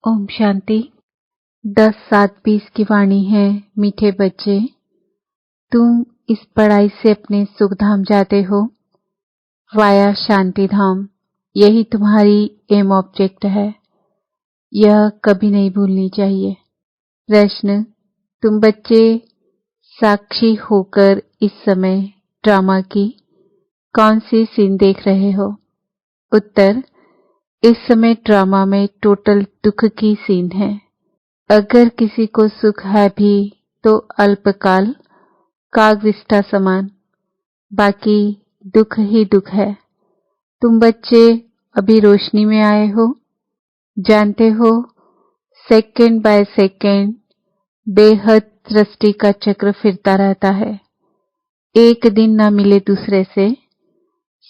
ओम शांति। 10-7-20 की वाणी है। मीठे बच्चे, तुम इस पढ़ाई से अपने सुख धाम जाते हो, वाया शांति धाम। यही तुम्हारी एम ऑब्जेक्ट है। यह कभी नहीं भूलनी चाहिए। प्रश्न, तुम बच्चे साक्षी होकर इस समय ड्रामा की कौन सी सीन देख रहे हो? उत्तर, इस समय ड्रामा में टोटल दुख की सीन है। अगर किसी को सुख है भी तो अल्पकाल, कागविष्ठा समान, बाकी दुख ही दुख है। तुम बच्चे अभी रोशनी में आए हो, जानते हो सेकंड बाय सेकंड बेहद सृष्टि का चक्र फिरता रहता है। एक दिन ना मिले दूसरे से,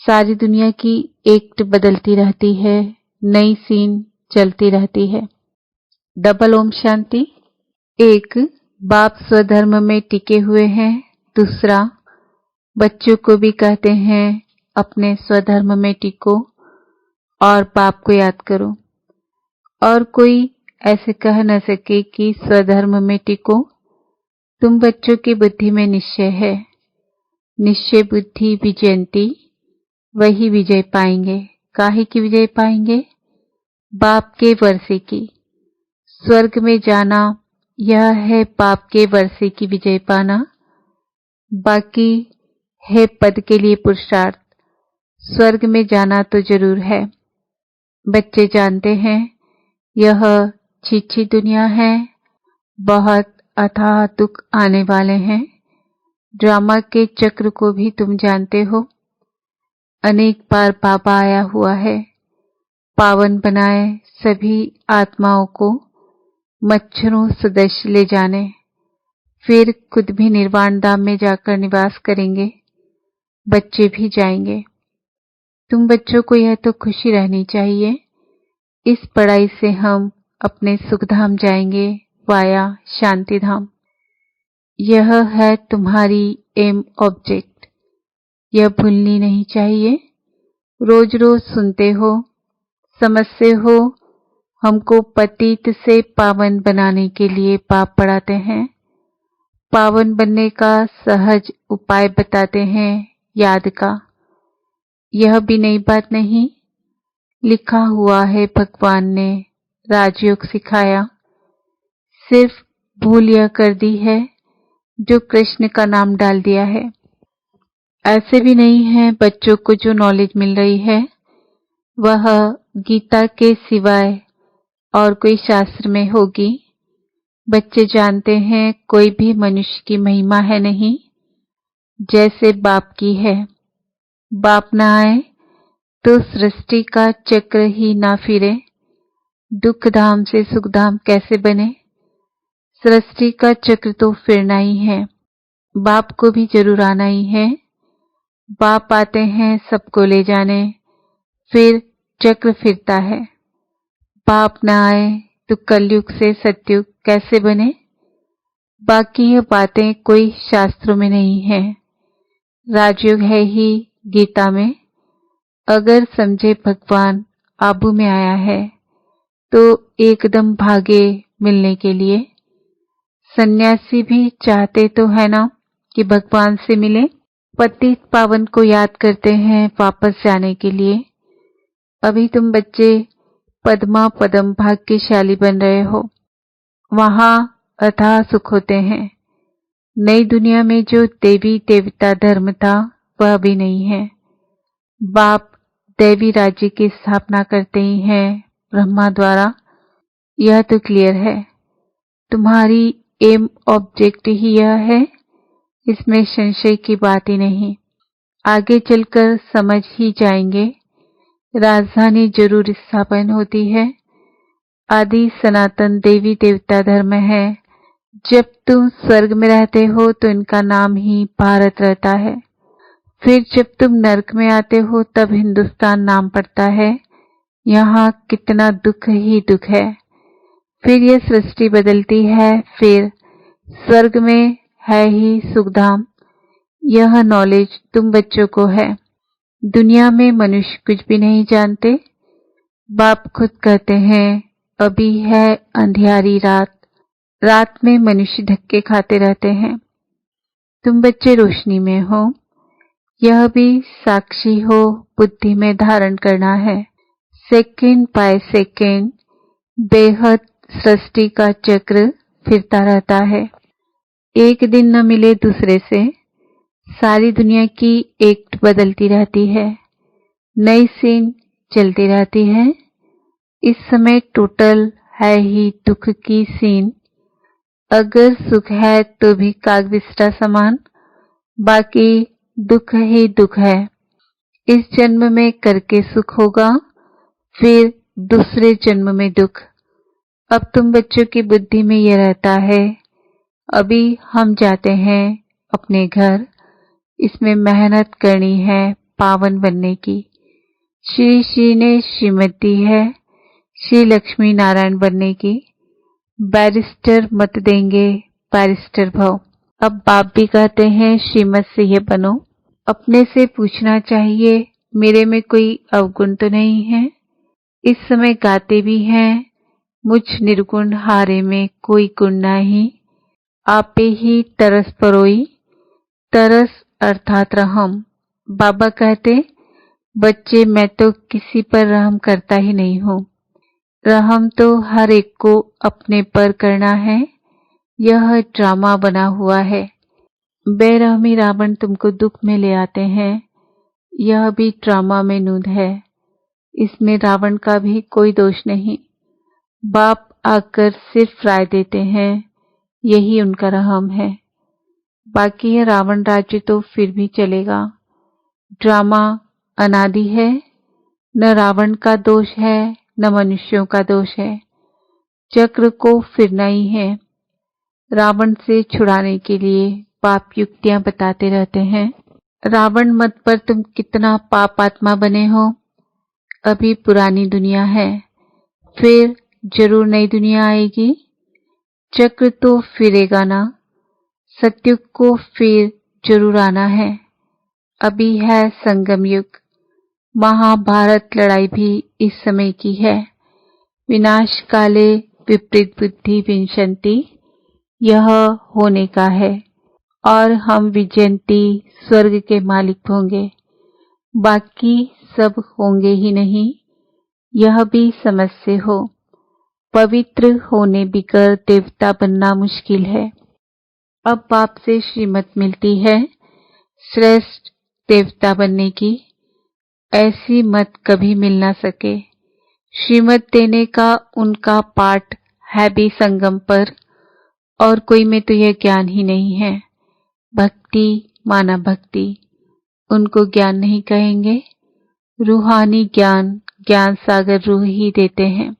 सारी दुनिया की एक्ट बदलती रहती है, नई सीन चलती रहती है। डबल ओम शांति। एक, बाप स्वधर्म में टिके हुए हैं। दूसरा, बच्चों को भी कहते हैं अपने स्वधर्म में टिको और बाप को याद करो। और कोई ऐसे कह न सके कि स्वधर्म में टिको। तुम बच्चों की बुद्धि में निश्चय है। निश्चय बुद्धि विजयंती, वही विजय पाएंगे। काहे की विजय पाएंगे? बाप के वर्षे की। स्वर्ग में जाना यह है बाप के वर्षे की विजय पाना। बाकी है पद के लिए पुरुषार्थ। स्वर्ग में जाना तो जरूर है। बच्चे जानते हैं यह छिछी दुनिया है, बहुत अथाह दुख आने वाले हैं। ड्रामा के चक्र को भी तुम जानते हो। अनेक बार बाबा आया हुआ है, पावन बनाए सभी आत्माओं को मच्छरों सदस्य ले जाने, फिर खुद भी निर्वाण धाम में जाकर निवास करेंगे। बच्चे भी जाएंगे। तुम बच्चों को यह तो खुशी रहनी चाहिए, इस पढ़ाई से हम अपने सुखधाम जाएंगे, वाया शांति धाम। यह है तुम्हारी एम ऑब्जेक्ट। यह भूलनी नहीं चाहिए। रोज रोज सुनते हो, समझते हो। हमको पतित से पावन बनाने के लिए पाप पढ़ाते हैं। पावन बनने का सहज उपाय बताते हैं, याद का। यह भी नई बात नहीं, लिखा हुआ है। भगवान ने राजयोग सिखाया, सिर्फ भूल यह कर दी है जो कृष्ण का नाम डाल दिया है। ऐसे भी नहीं है बच्चों को जो नॉलेज मिल रही है वह गीता के सिवाय और कोई शास्त्र में होगी। बच्चे जानते हैं कोई भी मनुष्य की महिमा है नहीं जैसे बाप की है। बाप ना आए तो सृष्टि का चक्र ही ना फिरे। दुख धाम से सुख धाम कैसे बने? सृष्टि का चक्र तो फिरना ही है। बाप को भी जरूर आना ही है। बाप आते हैं सबको ले जाने, फिर चक्र फिरता है। बाप ना आए तो कलयुग से सतयुग कैसे बने? बाकी यह बातें कोई शास्त्रों में नहीं है, राजयोग है ही गीता में। अगर समझे भगवान आबू में आया है तो एकदम भागे मिलने के लिए। सन्यासी भी चाहते तो है ना कि भगवान से मिले। पतित पावन को याद करते हैं वापस जाने के लिए। अभी तुम बच्चे पद्मा पदम भाग्यशाली बन रहे हो, वहां अथाह सुख होते हैं। नई दुनिया में जो देवी देवता धर्म था वह भी नहीं है। बाप दैवी राज्य की स्थापना करते ही हैं ब्रह्मा द्वारा। यह तो क्लियर है। तुम्हारी एम ऑब्जेक्ट ही यह है, इसमें संशय की बात ही नहीं। आगे चलकर समझ ही जाएंगे। राजधानी जरूर स्थापन होती है। आदि सनातन देवी देवता धर्म है। जब तुम स्वर्ग में रहते हो तो इनका नाम ही भारत रहता है। फिर जब तुम नरक में आते हो तब हिंदुस्तान नाम पड़ता है। यहाँ कितना दुख ही दुख है। फिर यह सृष्टि बदलती है, फिर स्वर्ग में है ही सुखधाम। यह नॉलेज तुम बच्चों को है। दुनिया में मनुष्य कुछ भी नहीं जानते। बाप खुद कहते हैं अभी है अंधियारी रात। रात में मनुष्य धक्के खाते रहते हैं। तुम बच्चे रोशनी में हो। यह भी साक्षी हो, बुद्धि में धारण करना है। सेकंड बाय सेकंड बेहद सृष्टि का चक्र फिरता रहता है। एक दिन न मिले दूसरे से सारी दुनिया की एक्ट बदलती रहती है, नई सीन चलती रहती है। इस समय टोटल है ही दुख की सीन। अगर सुख है तो भी कागविस्टा समान, बाकी दुख ही दुख है। इस जन्म में करके सुख होगा, फिर दूसरे जन्म में दुख। अब तुम बच्चों की बुद्धि में यह रहता है, अभी हम जाते हैं अपने घर, इसमें मेहनत करनी है पावन बनने की। श्री श्री ने श्रीमत दी है श्री लक्ष्मी नारायण बनने की। बैरिस्टर मत देंगे, बैरिस्टर भव। अब बाप भी कहते हैं श्रीमत से ये बनो। अपने से पूछना चाहिए, मेरे में कोई अवगुण तो नहीं है। इस समय गाते भी हैं, मुझ निर्गुण हारे में कोई गुण नहीं। आपे ही तरस परोई, तरस अर्थात रहम। बाबा कहते, बच्चे मैं तो किसी पर रहम करता ही नहीं हूँ। रहम तो हर एक को अपने पर करना है। यह ड्रामा बना हुआ है। बेरहमी रावण तुमको दुख में ले आते हैं। यह भी ड्रामा में नूंद है। इसमें रावण का भी कोई दोष नहीं। बाप आकर सिर्फ राय देते हैं, यही उनका रहम है। बाकी है रावण राज्य तो फिर भी चलेगा। ड्रामा अनादि है, न रावण का दोष है न मनुष्यों का दोष है। चक्र को फिरना ही है। रावण से छुड़ाने के लिए पाप युक्तियां बताते रहते हैं। रावण मत पर तुम कितना पाप आत्मा बने हो। अभी पुरानी दुनिया है, फिर जरूर नई दुनिया आएगी। चक्र तो फिरेगा ना, सत्युग को फिर जरूर आना है। अभी है संगम युग। महाभारत लड़ाई भी इस समय की है। विनाश काले विपरीत बुद्धि विंशंति, यह होने का है। और हम विजयंती स्वर्ग के मालिक होंगे, बाकी सब होंगे ही नहीं। यह भी समझ से हो। पवित्र होने बिगर देवता बनना मुश्किल है। अब बाप से श्रीमत मिलती है श्रेष्ठ देवता बनने की। ऐसी मत कभी मिल ना सके। श्रीमत देने का उनका पाठ है भी संगम पर, और कोई में तो यह ज्ञान ही नहीं है। भक्ति माना भक्ति, उनको ज्ञान नहीं कहेंगे। रूहानी ज्ञान, ज्ञान सागर रूह ही देते हैं।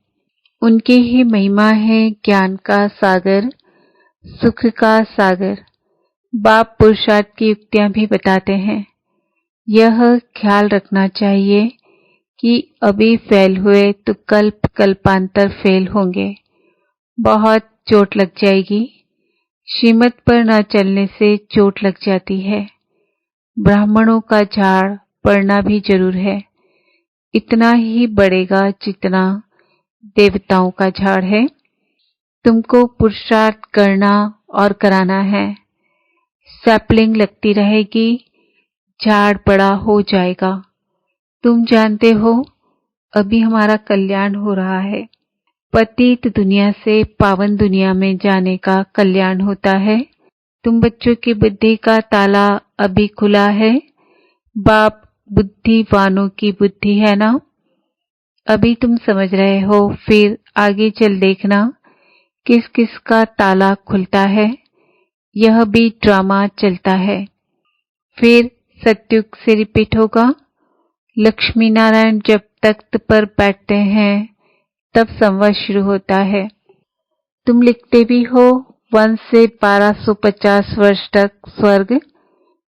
उनकी ही महिमा है ज्ञान का सागर, सुख का सागर। बाप पुरुषार्थ की युक्तियां भी बताते हैं। यह ख्याल रखना चाहिए कि अभी फेल हुए तो कल्प कल्पांतर फेल होंगे। बहुत चोट लग जाएगी। श्रीमत पर न चलने से चोट लग जाती है। ब्राह्मणों का झाड़ पड़ना भी जरूर है। इतना ही बढ़ेगा जितना देवताओं का झाड़ है। तुमको पुरुषार्थ करना और कराना है। सैपलिंग लगती रहेगी, झाड़ बड़ा हो जाएगा। तुम जानते हो, अभी हमारा कल्याण हो रहा है। पतित दुनिया से पावन दुनिया में जाने का कल्याण होता है। तुम बच्चों की बुद्धि का ताला अभी खुला है। बाप बुद्धिवानों की बुद्धि है ना। अभी तुम समझ रहे हो, फिर आगे चल देखना किस किस का ताला खुलता है। यह भी ड्रामा चलता है। फिर सत्युग से रिपीट होगा। लक्ष्मी नारायण जब तख्त पर बैठते हैं तब संवाद शुरू होता है। तुम लिखते भी हो 1 से 1250 वर्ष तक स्वर्ग।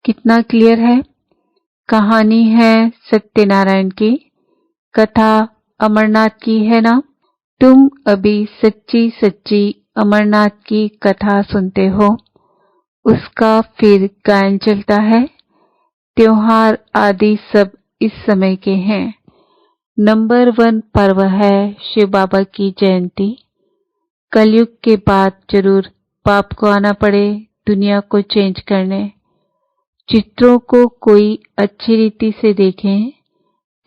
कितना क्लियर है। कहानी है सत्यनारायण की, कथा अमरनाथ की है ना। तुम अभी सच्ची सच्ची अमरनाथ की कथा सुनते हो। उसका फिर गायन चलता है। त्योहार आदि सब इस समय के हैं। नंबर 1 पर्व है शिव बाबा की जयंती। कलयुग के बाद जरूर बाप को आना पड़े दुनिया को चेंज करने। चित्रों को कोई अच्छी रीति से देखें,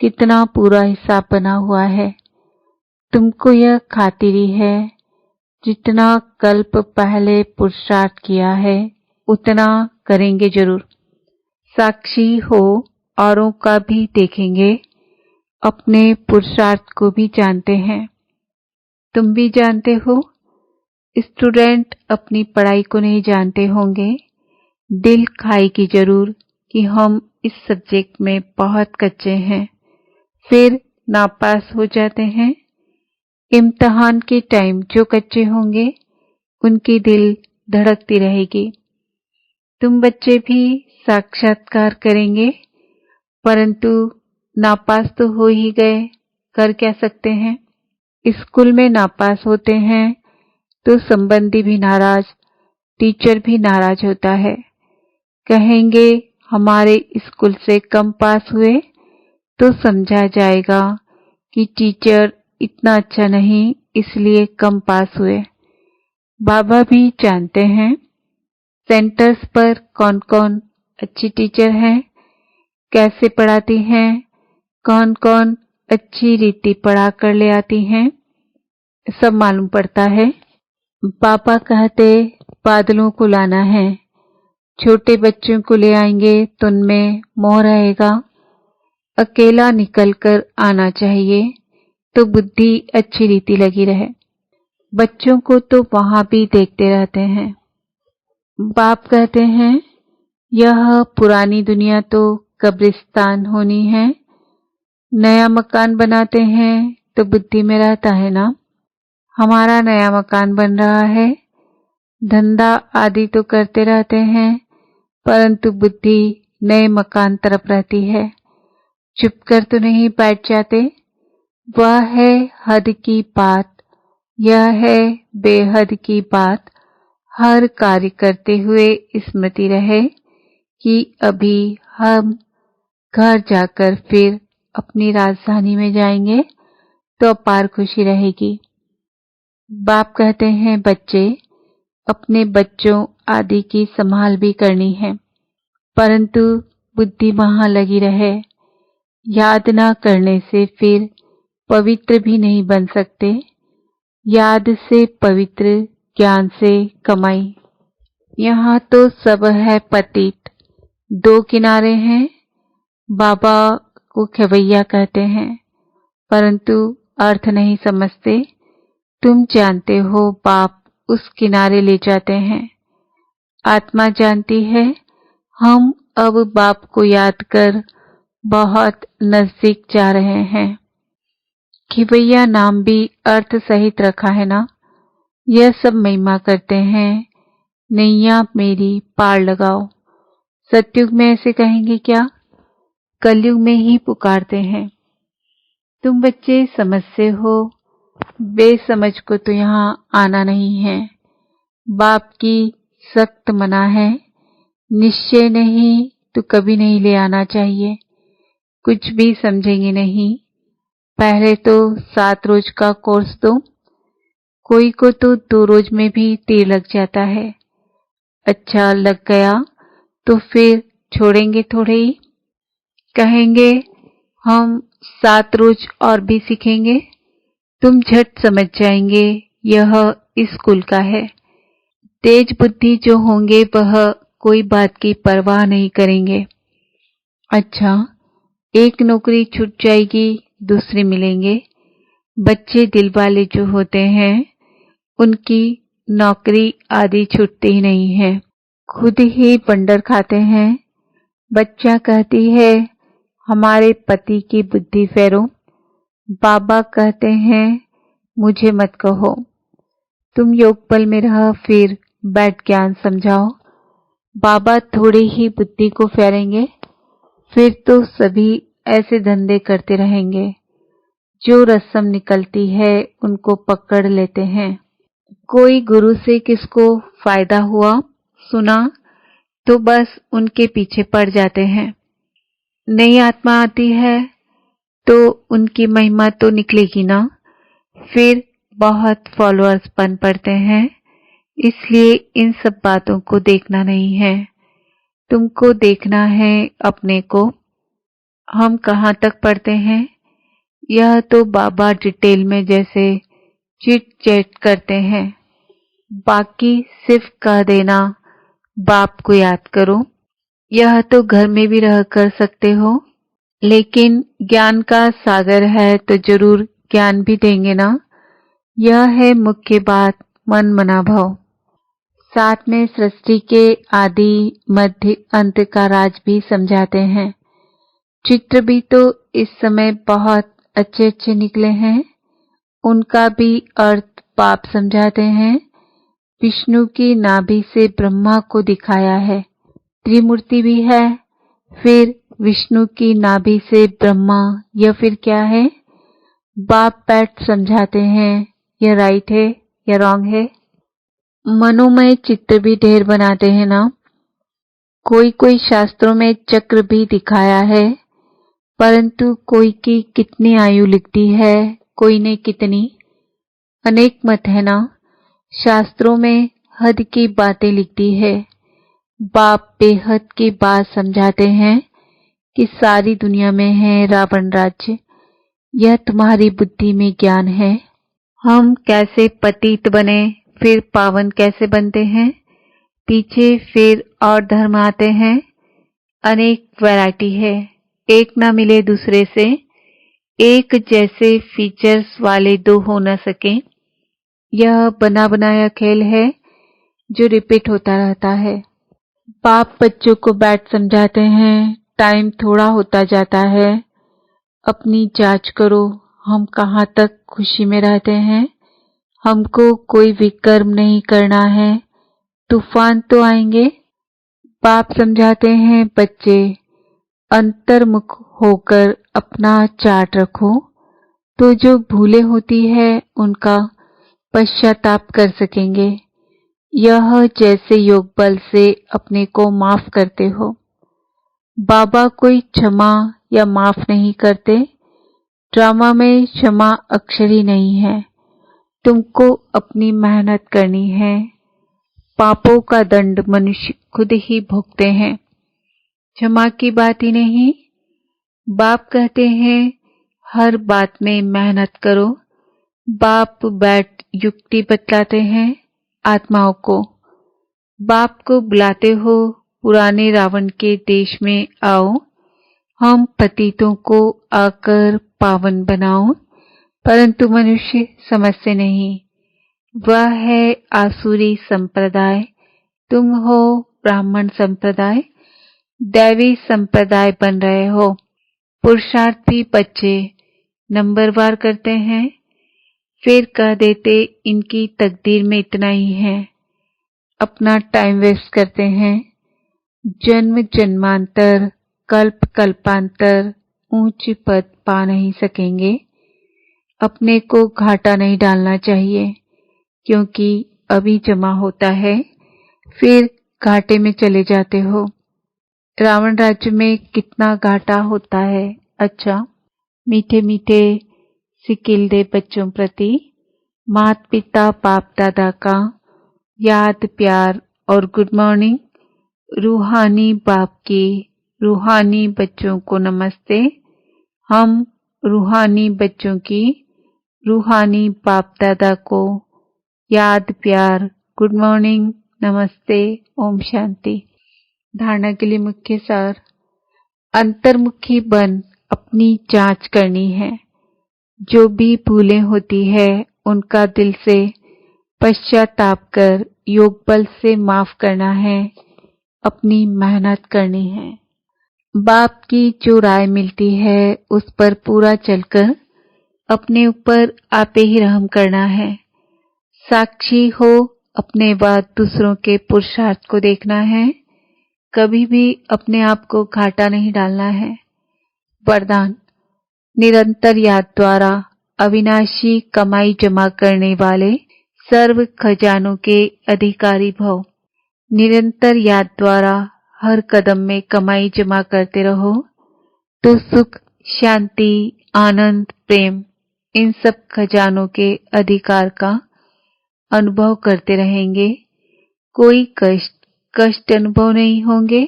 कितना पूरा हिसाब बना हुआ है। तुमको यह खातिरी है, जितना कल्प पहले पुरुषार्थ किया है उतना करेंगे जरूर। साक्षी हो, औरों का भी देखेंगे, अपने पुरुषार्थ को भी जानते हैं। तुम भी जानते हो। स्टूडेंट अपनी पढ़ाई को नहीं जानते होंगे, दिल खाएगी जरूर कि हम इस सब्जेक्ट में बहुत कच्चे हैं, फिर नापास हो जाते हैं। इम्तिहान के टाइम जो कच्चे होंगे उनकी दिल धड़कती रहेगी। तुम बच्चे भी साक्षात्कार करेंगे, परंतु नापास तो हो ही गए, कर क्या सकते हैं। स्कूल में नापास होते हैं तो संबंधी भी नाराज, टीचर भी नाराज होता है। कहेंगे हमारे स्कूल से कम पास हुए तो समझा जाएगा कि टीचर इतना अच्छा नहीं, इसलिए कम पास हुए। बाबा भी जानते हैं सेंटर्स पर कौन कौन अच्छी टीचर हैं, कैसे पढ़ाती हैं, कौन कौन अच्छी रीति पढ़ा कर ले आती हैं, सब मालूम पड़ता है। पापा कहते बादलों को लाना है, छोटे बच्चों को ले आएंगे तो उनमें मोह रहेगा। अकेला निकल कर आना चाहिए तो बुद्धि अच्छी रीति लगी रहे। बच्चों को तो वहां भी देखते रहते हैं। बाप कहते हैं यह पुरानी दुनिया तो कब्रिस्तान होनी है। नया मकान बनाते हैं तो बुद्धि में रहता है ना, हमारा नया मकान बन रहा है। धंधा आदि तो करते रहते हैं, परंतु बुद्धि नए मकान तरफ रहती है। चुप कर तो नहीं बैठ जाते। वह है हद की बात, यह है बेहद की बात। हर कार्य करते हुए स्मृति रहे कि अभी हम घर जाकर फिर अपनी राजधानी में जाएंगे तो अपार खुशी रहेगी। बाप कहते हैं बच्चे अपने बच्चों आदि की संभाल भी करनी है, परंतु बुद्धि वहां लगी रहे। याद ना करने से फिर पवित्र भी नहीं बन सकते। याद से पवित्र, ज्ञान से कमाई। यहाँ तो सब है पतित, दो किनारे हैं। बाबा को खेवैया कहते हैं, परंतु अर्थ नहीं समझते। तुम जानते हो बाप उस किनारे ले जाते हैं। आत्मा जानती है हम अब बाप को याद कर बहुत नजदीक जा रहे हैं। खिवैया नाम भी अर्थ सहित रखा है ना। यह सब महिमा करते हैं, नैया मेरी पार लगाओ। सतयुग में ऐसे कहेंगे क्या, कलयुग में ही पुकारते हैं। तुम बच्चे समझ से हो, बेसमझ को तो यहाँ आना नहीं है। बाप की सख्त मना है, निश्चय नहीं तो कभी नहीं ले आना चाहिए। कुछ भी समझेंगे नहीं। पहले तो 7 रोज का कोर्स दो, कोई को तो 2 रोज में भी तीर लग जाता है। अच्छा लग गया तो फिर छोड़ेंगे थोड़े ही। कहेंगे हम 7 रोज और भी सीखेंगे। तुम झट समझ जाएंगे यह इस कुल का है। तेज बुद्धि जो होंगे वह कोई बात की परवाह नहीं करेंगे। अच्छा, एक नौकरी छूट जाएगी, दूसरी मिलेंगे। बच्चे दिल वाले जो होते हैं उनकी नौकरी आदि छूटती ही नहीं है, खुद ही बंडर खाते हैं। बच्चा कहती है हमारे पति की बुद्धि फेरो। बाबा कहते हैं मुझे मत कहो, तुम योग बल में रह फिर बैठ ज्ञान समझाओ। बाबा थोड़ी ही बुद्धि को फेरेंगे, फिर तो सभी ऐसे धंधे करते रहेंगे। जो रस्म निकलती है उनको पकड़ लेते हैं। कोई गुरु से किसको फायदा हुआ सुना तो बस उनके पीछे पड़ जाते हैं। नई आत्मा आती है तो उनकी महिमा तो निकलेगी ना। फिर बहुत फॉलोअर्स बन पड़ते हैं, इसलिए इन सब बातों को देखना नहीं है। तुमको देखना है अपने को। हम कहाँ तक पढ़ते हैं? यह तो बाबा डिटेल में जैसे चिट चैट करते हैं, बाकी सिर्फ कह देना बाप को याद करो। यह तो घर में भी रह कर सकते हो, लेकिन ज्ञान का सागर है तो जरूर ज्ञान भी देंगे ना। यह है मुख्य बात, मन मना भाव। साथ में सृष्टि के आदि मध्य अंत का राज भी समझाते हैं। चित्र भी तो इस समय बहुत अच्छे अच्छे निकले हैं, उनका भी अर्थ बाप समझाते हैं। विष्णु की नाभि से ब्रह्मा को दिखाया है, त्रिमूर्ति भी है। फिर विष्णु की नाभि से ब्रह्मा, यह फिर क्या है? बाप बैठ समझाते हैं। यह राइट है या रॉन्ग है? मनोमय चित्र भी ढेर बनाते हैं ना। कोई कोई शास्त्रों में चक्र भी दिखाया है, परंतु कोई की कितनी आयु लिखती है, कोई ने कितनी। अनेक मत है ना। शास्त्रों में हद की बातें लिखती है। बाप बेहद की बात समझाते हैं कि सारी दुनिया में है रावण राज्य। यह तुम्हारी बुद्धि में ज्ञान है। हम कैसे पतित बने, फिर पावन कैसे बनते हैं, पीछे फिर और धर्म आते हैं। अनेक वैरायटी है, एक ना मिले दूसरे से। एक जैसे फीचर्स वाले दो हो न सके। यह बना बनाया खेल है जो रिपीट होता रहता है। बाप बच्चों को बैठ समझाते हैं, टाइम थोड़ा होता जाता है, अपनी जांच करो, हम कहाँ तक खुशी में रहते हैं। हमको कोई विकर्म नहीं करना है, तूफान तो आएंगे। बाप समझाते हैं, बच्चे अंतर्मुख होकर अपना चार्ट रखो, तो जो भूले होती है उनका पश्चाताप कर सकेंगे। यह जैसे योग बल से अपने को माफ करते हो। बाबा कोई क्षमा या माफ नहीं करते। ड्रामा में क्षमा अक्षर ही नहीं है। तुमको अपनी मेहनत करनी है। पापों का दंड मनुष्य खुद ही भोगते हैं, क्षमा की बात ही नहीं। बाप कहते हैं हर बात में मेहनत करो। बाप बैठ युक्ति बतलाते हैं आत्माओं को। बाप को बुलाते हो, पुराने रावण के देश में आओ, हम पतितों को आकर पावन बनाओ। परंतु मनुष्य समझते नहीं। वह है आसुरी संप्रदाय, तुम हो ब्राह्मण संप्रदाय, दैवी संप्रदाय बन रहे हो। पुरुषार्थी बच्चे नंबरवार करते हैं, फिर कह देते इनकी तकदीर में इतना ही है। अपना टाइम वेस्ट करते हैं। जन्म जन्मांतर कल्प कल्पांतर ऊंच पद पा नहीं सकेंगे। अपने को घाटा नहीं डालना चाहिए, क्योंकि अभी जमा होता है, फिर घाटे में चले जाते हो। रावण राज्य में कितना घाटा होता है। अच्छा, मीठे मीठे सिकिल दे बच्चों प्रति माता पिता बाप दादा का याद प्यार और गुड मॉर्निंग। रूहानी बाप की रूहानी बच्चों को नमस्ते। हम रूहानी बच्चों की रूहानी बाप दादा को याद प्यार गुड मॉर्निंग नमस्ते ओम शांति। धारणा के लिए मुख्य सार, अंतर्मुखी बन अपनी जांच करनी है। जो भी भूलें होती है उनका दिल से पश्चाताप कर योग बल से माफ करना है, अपनी मेहनत करनी है। बाप की जो राय मिलती है उस पर पूरा चलकर अपने ऊपर आपे ही रहम करना है। साक्षी हो अपने बाद दूसरों के पुरुषार्थ को देखना है। कभी भी अपने आप को घाटा नहीं डालना है। वरदान, निरंतर याद द्वारा अविनाशी कमाई जमा करने वाले सर्व खजानों के अधिकारी भव। निरंतर याद द्वारा हर कदम में कमाई जमा करते रहो तो सुख शांति आनंद, प्रेम, इन सब खजानों के अधिकार का अनुभव करते रहेंगे। कोई कष्ट अनुभव नहीं होंगे।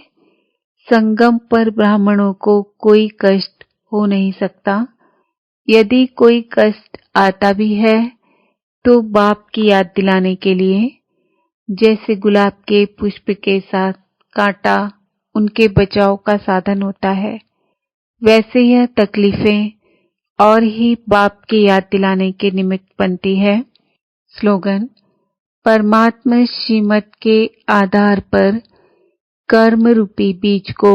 संगम पर ब्राह्मणों को कोई कष्ट हो नहीं सकता। यदि कोई कष्ट आता भी है तो बाप की याद दिलाने के लिए, जैसे गुलाब के पुष्प के साथ कांटा उनके बचाव का साधन होता है, वैसे यह तकलीफें और ही बाप की याद दिलाने के निमित्त बनती है। स्लोगन: परमात्मा श्रीमत के आधार पर कर्म रूपी बीज को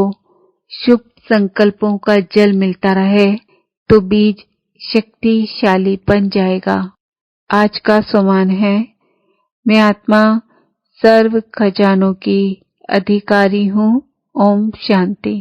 शुभ संकल्पों का जल मिलता रहे तो बीज शक्तिशाली बन जाएगा। आज का सोमान है, मैं आत्मा सर्व खजानों की अधिकारी हूँ। ओम शांति।